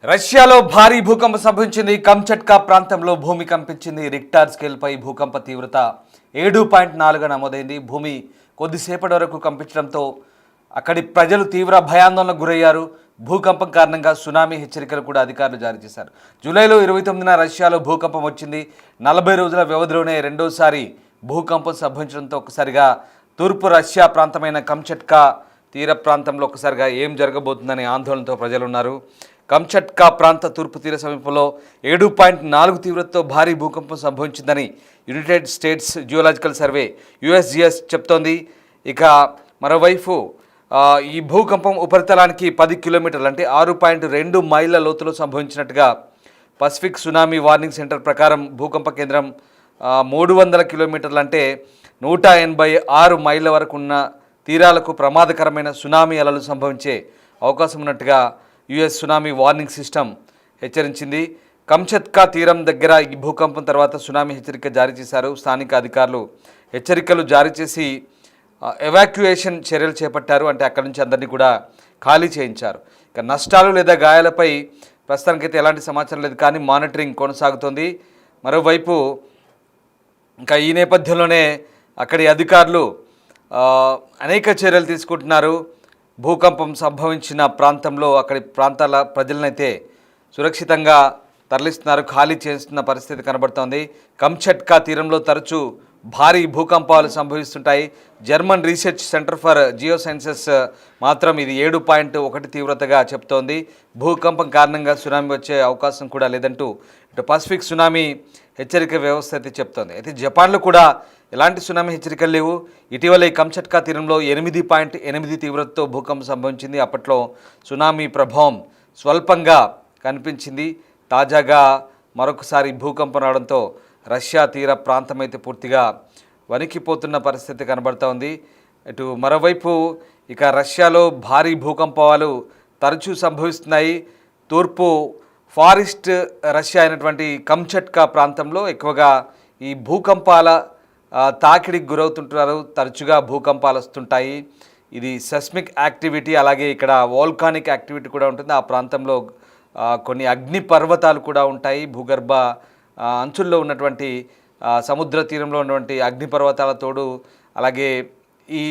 రష్యాలో భారీ భూకంపం సంభవించింది. కంచట్కా ప్రాంతంలో భూమి కంపించింది. రిక్టార్ స్కేల్పై భూకంప తీవ్రత 7.4గా నమోదైంది. భూమి కొద్దిసేపటి వరకు కంపించడంతో అక్కడి ప్రజలు తీవ్ర భయాందోళనకు గురయ్యారు. భూకంపం కారణంగా సునామీ హెచ్చరికలు కూడా అధికారులు జారీ చేశారు. జూలైలో 29న రష్యాలో భూకంపం వచ్చింది. 40 రోజుల వ్యవధిలోనే రెండోసారి భూకంపం సంభవించడంతో ఒకసారిగా తూర్పు రష్యా ప్రాంతమైన కంచట్కా తీర ప్రాంతంలో ఒకసారిగా ఏం జరగబోతుందనే ఆందోళనతో ప్రజలున్నారు. కంచట్కా ప్రాంత తూర్పు తీర సమీపంలో 7.4 తీవ్రతతో భారీ భూకంపం సంభవించిందని United States geological survey USGS చెప్తోంది. ఇక మరోవైపు ఈ భూకంపం ఉపరితలానికి 10 కిలోమీటర్లు అంటే 6.2 మైళ్ళ లోతులో సంభవించినట్టుగా పసిఫిక్ సునామీ వార్నింగ్ సెంటర్ ప్రకారం భూకంప కేంద్రం 300 కిలోమీటర్లు అంటే 186 మైళ్ళ వరకు ఉన్న తీరాలకు ప్రమాదకరమైన సునామీ అలలు సంభవించే అవకాశం ఉన్నట్టుగా యుఎస్ సునామీ వార్నింగ్ సిస్టమ్ హెచ్చరించింది. కంచట్కా తీరం దగ్గర ఈ భూకంపం తర్వాత సునామీ హెచ్చరిక జారీ చేశారు. స్థానిక అధికారులు హెచ్చరికలు జారీ చేసి ఎవాక్యుయేషన్ చర్యలు చేపట్టారు. అంటే అక్కడి నుంచి అందరినీ కూడా ఖాళీ చేయించారు. ఇక నష్టాలు లేదా గాయాలపై ప్రస్తుతానికైతే ఎలాంటి సమాచారం లేదు, కానీ మానిటరింగ్ కొనసాగుతోంది. మరోవైపు ఇంకా ఈ నేపథ్యంలోనే అక్కడి అధికారులు అనేక చర్యలు తీసుకుంటున్నారు. భూకంపం సంభవించిన ప్రాంతంలో అక్కడి ప్రాంతాల ప్రజలనైతే సురక్షితంగా తరలిస్తున్నారు, ఖాళీ చేస్తున్న పరిస్థితి కనబడుతోంది. కంచట్కా తీరంలో తరచూ భారీ భూకంపాలు సంభవిస్తుంటాయి. German research centre for geo sciences మాత్రం ఇది 7.1 తీవ్రతగా చెప్తోంది. భూకంపం కారణంగా సునామీ వచ్చే అవకాశం కూడా లేదంటూ ఇటు పసిఫిక్ సునామీ హెచ్చరిక వ్యవస్థ అయితే చెప్తోంది. అయితే జపాన్లో కూడా ఎలాంటి సునామీ హెచ్చరికలు లేవు. ఇటీవల ఈ కంచట్కా తీరంలో 8.8 తీవ్రతతో భూకంపం సంభవించింది. అప్పట్లో సునామీ ప్రభావం స్వల్పంగా కనిపించింది. తాజాగా మరొకసారి భూకంపం రావడంతో రష్యా తీర ప్రాంతం అయితే పూర్తిగా వణికిపోతున్న పరిస్థితి కనబడుతూ ఉంది. ఇటు మరోవైపు ఇక రష్యాలో భారీ భూకంపాలు తరచూ సంభవిస్తున్నాయి. తూర్పు ఫారెస్ట్ రష్యా అయినటువంటి కంచట్కా ప్రాంతంలో ఎక్కువగా ఈ భూకంపాల తాకిడికి గురవుతుంటారు. తరచుగా భూకంపాలు వస్తుంటాయి. ఇది సెస్మిక్ యాక్టివిటీ, అలాగే ఇక్కడ వోల్కానిక్ యాక్టివిటీ కూడా ఉంటుంది. ఆ ప్రాంతంలో కొన్ని అగ్ని పర్వతాలు కూడా ఉంటాయి. భూగర్భ అంచుల్లో ఉన్నటువంటి సముద్ర తీరంలో ఉన్నటువంటి అగ్నిపర్వతాల తోడు అలాగే ఈ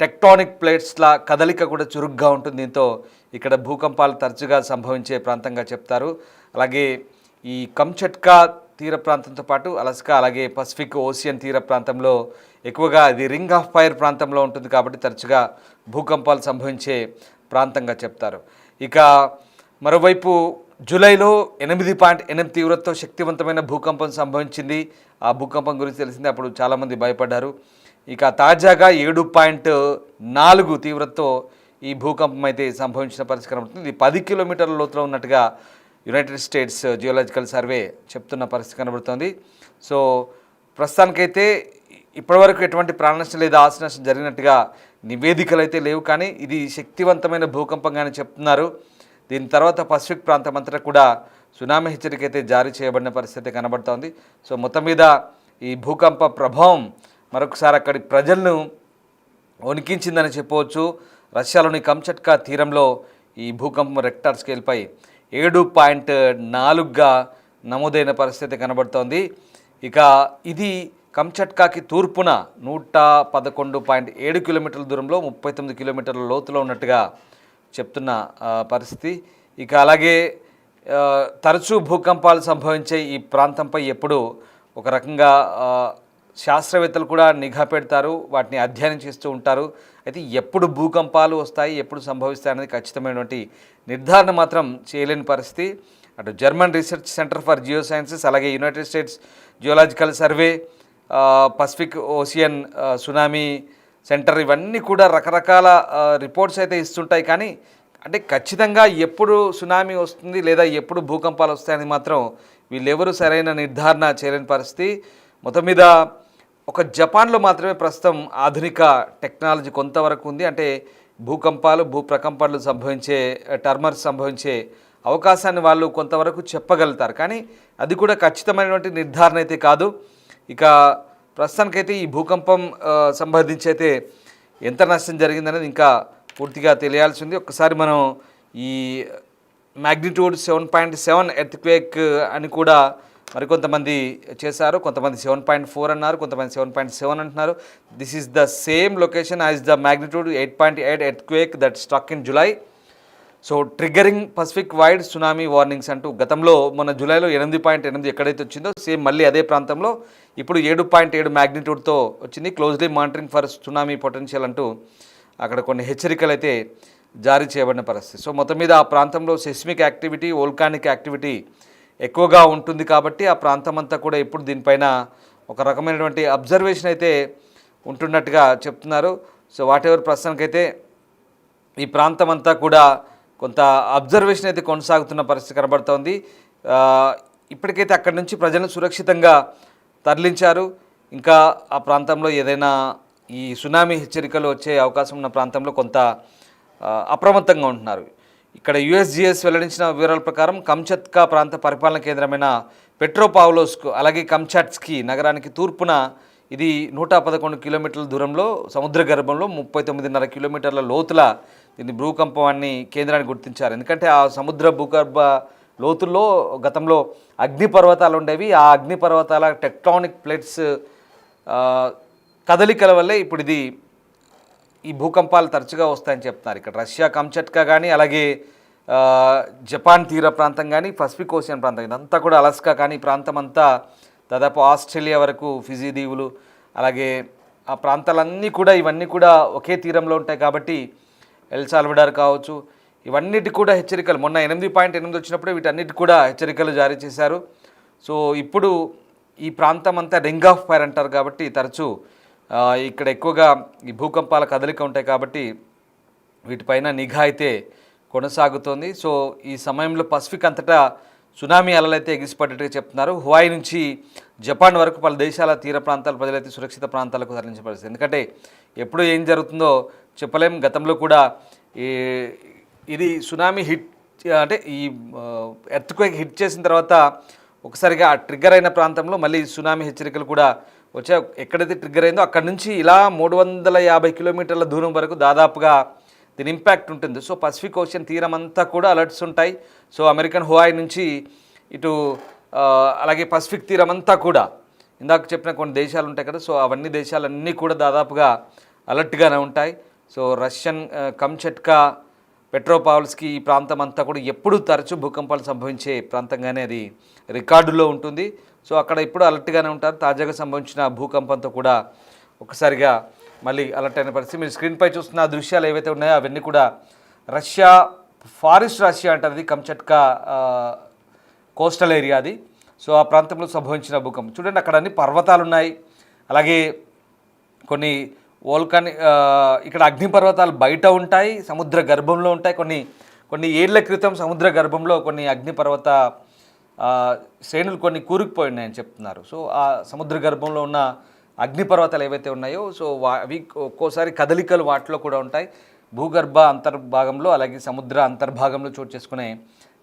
టెక్టానిక్ ప్లేట్స్ల కదలిక కూడా చురుగ్గా ఉంటుంది. దీంతో ఇక్కడ భూకంపాలు తరచుగా సంభవించే ప్రాంతంగా చెప్తారు. అలాగే ఈ కంచట్కా తీర ప్రాంతంతో పాటు అలస్కా అలాగే పసిఫిక్ ఓషియన్ తీర ప్రాంతంలో ఎక్కువగా ఇది రింగ్ ఆఫ్ ఫైర్ ప్రాంతంలో ఉంటుంది కాబట్టి తరచుగా భూకంపాలు సంభవించే ప్రాంతంగా చెప్తారు. ఇక మరోవైపు జూలైలో 8.8 తీవ్రతతో శక్తివంతమైన భూకంపం సంభవించింది. ఆ భూకంపం గురించి తెలిసింది, అప్పుడు చాలామంది భయపడ్డారు. ఇక తాజాగా 7.4 తీవ్రతతో ఈ భూకంపం అయితే సంభవించిన పరిస్థితి కనబడుతుంది. ఇది 10 కిలోమీటర్ల లోతులో ఉన్నట్టుగా యునైటెడ్ స్టేట్స్ జియోలాజికల్ సర్వే చెప్తున్న పరిస్థితి కనబడుతోంది. సో ప్రస్తుతానికైతే ఇప్పటివరకు ఎటువంటి ప్రాణ నష్టం లేదా ఆస్తి నష్టం జరిగినట్టుగా నివేదికలు అయితే లేవు, కానీ ఇది శక్తివంతమైన భూకంపంగానే చెప్తున్నారు. దీని తర్వాత పసిఫిక్ ప్రాంతం అంతటా కూడా సునామీ హెచ్చరిక అయితే జారీ చేయబడిన పరిస్థితి కనబడుతోంది. సో మొత్తం మీద ఈ భూకంప ప్రభావం మరొకసారి అక్కడి ప్రజలను వణికించిందని చెప్పవచ్చు. రష్యాలోని కంచట్కా తీరంలో ఈ భూకంపం రిక్టర్ స్కేల్పై 7.4గా నమోదైన పరిస్థితి కనబడుతోంది. ఇక ఇది కంచట్కాకి తూర్పున 111.7 కిలోమీటర్ల దూరంలో 39 కిలోమీటర్ల లోతులో ఉన్నట్టుగా చెప్తున్న పరిస్థితి. ఇక అలాగే తరచూ భూకంపాలు సంభవించే ఈ ప్రాంతంపై ఎప్పుడు ఒక రకంగా శాస్త్రవేత్తలు కూడా నిఘా పెడతారు, వాటిని అధ్యయనం చేస్తూ ఉంటారు. అయితే ఎప్పుడు భూకంపాలు వస్తాయి, ఎప్పుడు సంభవిస్తాయి అనేది ఖచ్చితమైనటువంటి నిర్ధారణ మాత్రం చేయలేని పరిస్థితి. అటు German research centre for geo sciences అలాగే United States geological survey, Pacific ocean tsunami centre ఇవన్నీ కూడా రకరకాల రిపోర్ట్స్ అయితే ఇస్తుంటాయి. కానీ అంటే ఖచ్చితంగా ఎప్పుడు సునామీ వస్తుంది లేదా ఎప్పుడు భూకంపాలు వస్తాయని మాత్రం వీళ్ళెవరూ సరైన నిర్ధారణ చేయలేని పరిస్థితి. మొత్తం మీద ఒక జపాన్లో మాత్రమే ప్రస్తుతం ఆధునిక టెక్నాలజీ కొంతవరకు ఉంది. అంటే భూకంపాలు భూప్రకంపనలు సంభవించే టర్మర్స్ సంభవించే అవకాశాన్ని వాళ్ళు కొంతవరకు చెప్పగలుగుతారు, కానీ అది కూడా ఖచ్చితమైనటువంటి నిర్ధారణ అయితే కాదు. ఇక ప్రస్తుతానికైతే ఈ భూకంపం సంబంధించి అయితే ఎంత నష్టం జరిగిందనేది ఇంకా పూర్తిగా తెలియాల్సి ఉంది. ఒక్కసారి మనం ఈ మ్యాగ్నిట్యూడ్ 7.7 ఎర్త్క్వేక్ అని కూడా మరికొంతమంది చేశారు. కొంతమంది 7.4 అన్నారు, కొంతమంది 7.7 అంటున్నారు. This is the same location as the magnitude 8.8 earthquake that struck in July. So triggering Pacific wide tsunami warnings అంటూ గతంలో మొన్న జూలైలో 8.8 ఎక్కడైతే వచ్చిందో సేమ్ మళ్ళీ అదే ప్రాంతంలో ఇప్పుడు 7.7 మ్యాగ్నిట్యూడ్తో వచ్చింది. Closely monitoring for tsunami potential అంటూ అక్కడ కొన్ని హెచ్చరికలు అయితే జారీ చేయబడిన పరిస్థితి. సో మొత్తం మీద ఆ ప్రాంతంలో సెస్మిక్ యాక్టివిటీ, వోల్కానిక్ యాక్టివిటీ ఎక్కువగా ఉంటుంది కాబట్టి ఆ ప్రాంతం అంతా కూడా ఇప్పుడు దీనిపైన ఒక రకమైనటువంటి అబ్జర్వేషన్ అయితే ఉంటున్నట్టుగా చెప్తున్నారు. సో వాట్ ఎవర్ ప్రస్తుతానికైతే ఈ ప్రాంతం అంతా కూడా కొంత అబ్జర్వేషన్ అయితే కొనసాగుతున్న పరిస్థితి కనబడుతోంది. ఇప్పటికైతే అక్కడి నుంచి ప్రజలను సురక్షితంగా తరలించారు. ఇంకా ఆ ప్రాంతంలో ఏదైనా ఈ సునామీ హెచ్చరికలు వచ్చే అవకాశం ఉన్న ప్రాంతంలో కొంత అప్రమత్తంగా ఉంటున్నారు. ఇక్కడ యుఎస్జిఎస్ వెల్లడించిన వివరాల ప్రకారం కంచత్కా ప్రాంత పరిపాలన కేంద్రమైన పెట్రోపావ్లోవ్స్క్ అలాగే కంచాట్స్కీ నగరానికి తూర్పున ఇది 111 కిలోమీటర్ల దూరంలో సముద్ర గర్భంలో 39.5 కిలోమీటర్ల లోతుల దీన్ని భూకంపాన్ని కేంద్రాన్ని గుర్తించారు. ఎందుకంటే ఆ సముద్ర భూగర్భ లోతుల్లో గతంలో అగ్నిపర్వతాలు ఉండేవి. ఆ అగ్నిపర్వతాల టెక్టానిక్ ప్లేట్స్ కదలికల వల్లే ఇప్పుడు ఈ భూకంపాలు తరచుగా వస్తాయని చెప్తున్నారు. ఇక్కడ రష్యా కంచట్కా కానీ అలాగే జపాన్ తీర ప్రాంతం కానీ పసిఫిక్ ఓషియన్ ప్రాంతం ఇదంతా కూడా అలస్కా కానీ ఈ ప్రాంతం అంతా దాదాపు ఆస్ట్రేలియా వరకు ఫిజీ దీవులు అలాగే ఆ ప్రాంతాలన్నీ కూడా ఇవన్నీ కూడా ఒకే తీరంలో ఉంటాయి కాబట్టి ఎల్ సాల్వడార్ కావచ్చు ఇవన్నిటి కూడా హెచ్చరికలు మొన్న 8.8 వచ్చినప్పుడు వీటన్నిటి కూడా హెచ్చరికలు జారీ చేశారు. సో ఇప్పుడు ఈ ప్రాంతం అంతా రింగ్ ఆఫ్ ఫైర్ అంటారు కాబట్టి తరచూ ఇక్కడ ఎక్కువగా ఈ భూకంపాల కదలిక ఉంటాయి కాబట్టి వీటిపైన నిఘా అయితే కొనసాగుతోంది. సో ఈ సమయంలో పసిఫిక్ అంతటా సునామీ అలలైతే ఎగిసిపడ్డట్టుగా చెప్తున్నారు. హువాయి నుంచి జపాన్ వరకు పలు దేశాల తీర ప్రాంతాల ప్రజలైతే సురక్షిత ప్రాంతాలకు తరలించబడుతుంది. ఎందుకంటే ఎప్పుడు ఏం జరుగుతుందో చెప్పలేం. గతంలో కూడా ఇది సునామీ హిట్ అంటే ఈ ఎర్త్క్వేక్ హిట్ చేసిన తర్వాత ఒకసారిగా ట్రిగ్గర్ అయిన ప్రాంతంలో మళ్ళీ సునామీ హెచ్చరికలు కూడా వచ్చే ఎక్కడైతే ట్రిగ్గర్ అయిందో అక్కడ నుంచి ఇలా 350 కిలోమీటర్ల దూరం వరకు దాదాపుగా దీని ఇంపాక్ట్ ఉంటుంది. సో పసిఫిక్ ఓషన్ తీరం అంతా కూడా అలర్ట్స్ ఉంటాయి. సో అమెరికన్ హువాయి నుంచి ఇటు అలాగే పసిఫిక్ తీరం అంతా కూడా ఇందాక చెప్పిన కొన్ని దేశాలు ఉంటాయి కదా, సో అవన్నీ దేశాలన్నీ కూడా దాదాపుగా అలర్ట్గానే ఉంటాయి. సో రష్యన్ కంచట్కా పెట్రోపావ్లోవ్స్క్ ఈ ప్రాంతం అంతా కూడా ఎప్పుడు తరచూ భూకంపాలు సంభవించే ప్రాంతంగానే అది రికార్డులో ఉంటుంది. సో అక్కడ ఇప్పుడు అలర్ట్గానే ఉంటారు. తాజాగా సంభవించిన భూకంపంతో కూడా ఒకసారిగా మళ్ళీ అలర్ట్ అయిన పరిస్థితి. మీరు స్క్రీన్పై చూస్తున్న దృశ్యాలు ఏవైతే ఉన్నాయో అవన్నీ కూడా రష్యా ఫారెస్ట్ రష్యా అంటారు. అది కంచట్కా కోస్టల్ ఏరియా అది. సో ఆ ప్రాంతంలో సంభవించిన భూకంపం చూడండి. అక్కడ అన్ని పర్వతాలు ఉన్నాయి, అలాగే కొన్ని ఇక్కడ అగ్నిపర్వతాలు బయట ఉంటాయి, సముద్ర గర్భంలో ఉంటాయి. కొన్ని ఏళ్ల క్రితం సముద్ర గర్భంలో కొన్ని అగ్నిపర్వత శ్రేణులు కొన్ని కూరుకుపోయి ఉన్నాయని చెప్తున్నారు. సో ఆ సముద్ర గర్భంలో ఉన్న అగ్నిపర్వతాలు ఏవైతే ఉన్నాయో సో అవి ఒక్కోసారి కదలికలు వాటిలో కూడా ఉంటాయి. భూగర్భ అంతర్భాగంలో అలాగే సముద్ర అంతర్భాగంలో చోటు చేసుకునే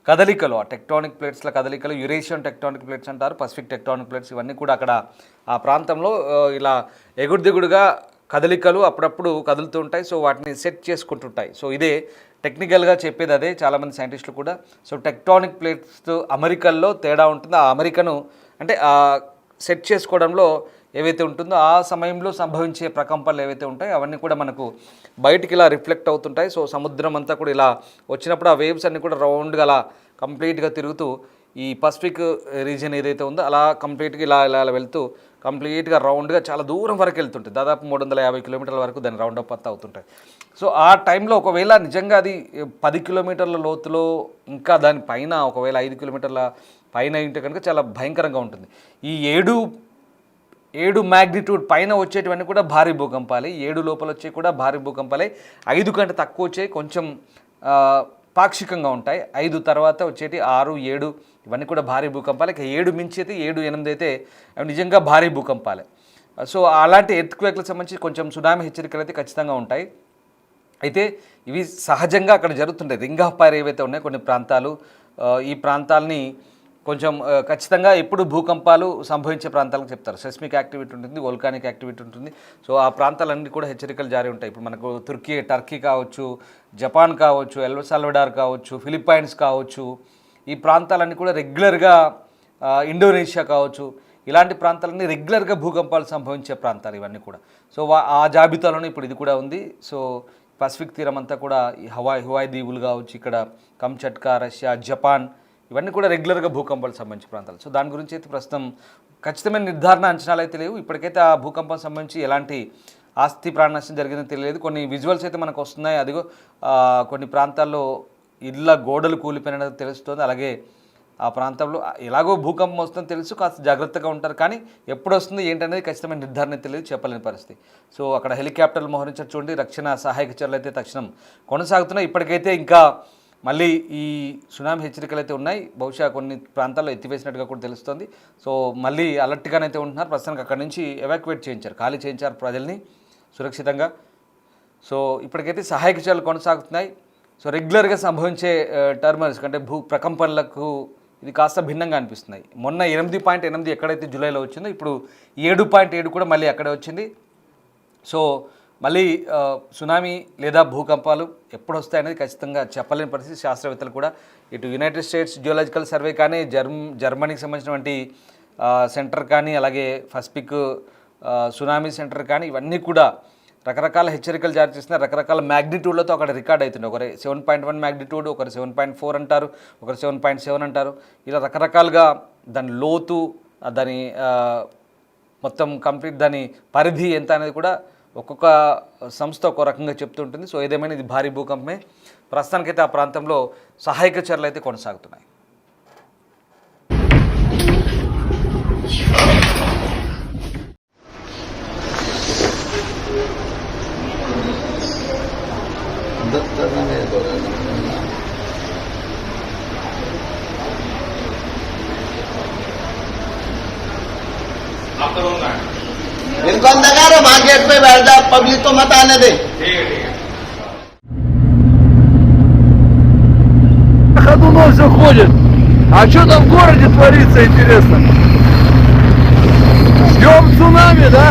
కదలికలు, ఆ టెక్టానిక్ ప్లేట్స్ల కదలికలు, యురేషియన్ టెక్టానిక్ ప్లేట్స్ అంటారు, పసిఫిక్ టెక్టానిక్ ప్లేట్స్ ఇవన్నీ కూడా అక్కడ ఆ ప్రాంతంలో ఇలా ఎగుడు దిగుడుగా కదలికలు అప్పుడప్పుడు కదులుతూ ఉంటాయి. సో వాటిని సెట్ చేసుకుంటుంటాయి. సో ఇదే టెక్నికల్గా చెప్పేది అదే చాలామంది సైంటిస్టులు కూడా. సో టెక్టానిక్ ప్లేట్స్ అమెరికల్లో తేడా ఉంటుంది. ఆ అమెరికను అంటే సెట్ చేసుకోవడంలో ఏవైతే ఉంటుందో ఆ సమయంలో సంభవించే ప్రకంపనలు ఏవైతే ఉంటాయో అవన్నీ కూడా మనకు బయటికి ఇలా రిఫ్లెక్ట్ అవుతుంటాయి. సో సముద్రం అంతా కూడా ఇలా వచ్చినప్పుడు ఆ వేవ్స్ అన్నీ కూడా రౌండ్గా అలా కంప్లీట్గా తిరుగుతూ ఈ పసిఫిక్ రీజియన్ ఏదైతే ఉందో అలా కంప్లీట్గా ఇలా ఇలా వెళ్తూ కంప్లీట్గా రౌండ్గా చాలా దూరం వరకు వెళ్తుంటాయి. దాదాపు 350 కిలోమీటర్ల వరకు దాన్ని రౌండ్ అప్ అంతా అవుతుంటాయి. సో ఆ టైంలో ఒకవేళ నిజంగా అది 10 కిలోమీటర్ల లోతులో ఇంకా దానిపైన ఒకవేళ 5 కిలోమీటర్ల పైన ఉంటే కనుక చాలా భయంకరంగా ఉంటుంది. ఈ 7 మ్యాగ్నిట్యూడ్ పైన వచ్చేటివన్నీ కూడా భారీ భూకంపాలే, 7 లోపల వచ్చే కూడా భారీ భూకంపాలే, 5 కంటే తక్కువ వచ్చే కొంచెం పాక్షికంగా ఉంటాయి, 5 తర్వాత వచ్చేటి 6, 7 ఇవన్నీ కూడా భారీ భూకంపాలే. ఇక 7 మించి అయితే 7, 8 అయితే అవి నిజంగా భారీ భూకంపాలే. సో అలాంటి ఎర్త్క్వేక్లకు సంబంధించి కొంచెం సునామీ హెచ్చరికలు అయితే ఖచ్చితంగా ఉంటాయి. అయితే ఇవి సహజంగా అక్కడ జరుగుతుంటాయి. రింగ్ ఆఫ్ ఫైర్ ఏవైతే ఉన్నాయో కొన్ని ప్రాంతాలు, ఈ ప్రాంతాలని కొంచెం ఖచ్చితంగా ఎప్పుడు భూకంపాలు సంభవించే ప్రాంతాలకు చెప్తారు. సెస్మిక్ యాక్టివిటీ ఉంటుంది, వోల్కానిక్ యాక్టివిటీ ఉంటుంది. సో ఆ ప్రాంతాలన్నీ కూడా హెచ్చరికలు జారీ ఉంటాయి. ఇప్పుడు మనకు టర్కీ కావచ్చు, జపాన్ కావచ్చు, ఎల్ సాల్వడార్ కావచ్చు, ఫిలిప్పైన్స్ కావచ్చు, ఈ ప్రాంతాలన్నీ కూడా రెగ్యులర్గా ఇండోనేషియా కావచ్చు, ఇలాంటి ప్రాంతాలన్నీ రెగ్యులర్గా భూకంపాలు సంభవించే ప్రాంతాలు ఇవన్నీ కూడా. సో ఆ జాబితాలోనే ఇప్పుడు ఇది కూడా ఉంది. సో పసిఫిక్ తీరం అంతా కూడా ఈ హవాయ్ దీవులు కావచ్చు, ఇక్కడ కంచట్కా, రష్యా, జపాన్, ఇవన్నీ కూడా రెగ్యులర్గా భూకంపాలకు సంబంధించిన ప్రాంతాలు. సో దాని గురించి అయితే ప్రస్తుతం ఖచ్చితమైన నిర్ధారణ అంచనాలు అయితే లేవు. ఇప్పటికైతే ఆ భూకంపం సంబంధించి ఎలాంటి ఆస్తి ప్రాణ నష్టం జరిగిందని తెలియదు. కొన్ని విజువల్స్ అయితే మనకు వస్తున్నాయి. అదిగో కొన్ని ప్రాంతాల్లో ఇళ్ళ గోడలు కూలిపోయినది తెలుస్తుంది. అలాగే ఆ ప్రాంతంలో ఎలాగో భూకంపం వస్తుందని తెలుసు, కాస్త జాగ్రత్తగా ఉంటారు. కానీ ఎప్పుడు వస్తుంది ఏంటనేది ఖచ్చితమైన నిర్ధారణ తెలియదు, చెప్పలేని పరిస్థితి. సో అక్కడ హెలికాప్టర్లు మోహరించారు చూడండి. రక్షణ సహాయక చర్యలు అయితే తక్షణం కొనసాగుతున్నాయి. ఇప్పటికైతే ఇంకా మళ్ళీ ఈ సునామీ హెచ్చరికలు అయితే ఉన్నాయి. బహుశా కొన్ని ప్రాంతాల్లో ఎత్తివేసినట్టుగా కూడా తెలుస్తుంది. సో మళ్ళీ అలర్ట్గానైతే ఉంటున్నారు. ప్రస్తుతానికి అక్కడి నుంచి ఎవాక్యువేట్ చేయించారు, ఖాళీ చేయించారు ప్రజల్ని సురక్షితంగా. సో ఇప్పటికైతే సహాయక చర్యలు కొనసాగుతున్నాయి. సో రెగ్యులర్గా సంభవించే టర్మల్స్ అంటే ప్రకంపనలకు ఇది కాస్త భిన్నంగా అనిపిస్తున్నాయి. మొన్న 8.8 ఎక్కడైతే జూలైలో వచ్చిందో ఇప్పుడు 7.7 కూడా మళ్ళీ అక్కడే వచ్చింది. సో మళ్ళీ సునామీ లేదా భూకంపాలు ఎప్పుడు వస్తాయనేది ఖచ్చితంగా చెప్పలేని పరిస్థితి. శాస్త్రవేత్తలు కూడా ఇటు యునైటెడ్ స్టేట్స్ జియోలాజికల్ సర్వే కానీ, జర్మనీకి సంబంధించినటువంటి సెంటర్ కానీ, అలాగే పసిఫిక్ సునామీ సెంటర్ కానీ, ఇవన్నీ కూడా రకరకాల హెచ్చరికలు జారీ చేస్తున్నారు. రకరకాల మ్యాగ్నిట్యూడ్లతో అక్కడ రికార్డ్ అవుతుంది. ఒకరు 7.1 మ్యాగ్నిట్యూడ్, ఒకరు 7.4 అంటారు, ఒకరు 7.7 అంటారు. ఇలా రకరకాలుగా దాని లోతు, దాని మొత్తం కంప్లీట్ దాని పరిధి ఎంత అనేది కూడా ఒక్కొక్క సంస్థ ఒక్కో రకంగా చెప్తుంటుంది. సో ఏదేమైనా ఇది భారీ భూకంపమే. ప్రస్తుతానికైతే ఆ ప్రాంతంలో సహాయక చర్యలు అయితే కొనసాగుతున్నాయి. इनको अंदर करो, वहां गेट पे बैठ जाओ, पब्लिक को मत आने दे. Ходуном все ходит. А что там в городе творится, интересно? Ждем цунами, да?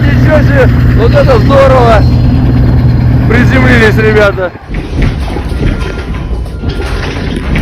Ничего себе! Вот это здорово! Приземлились ребята.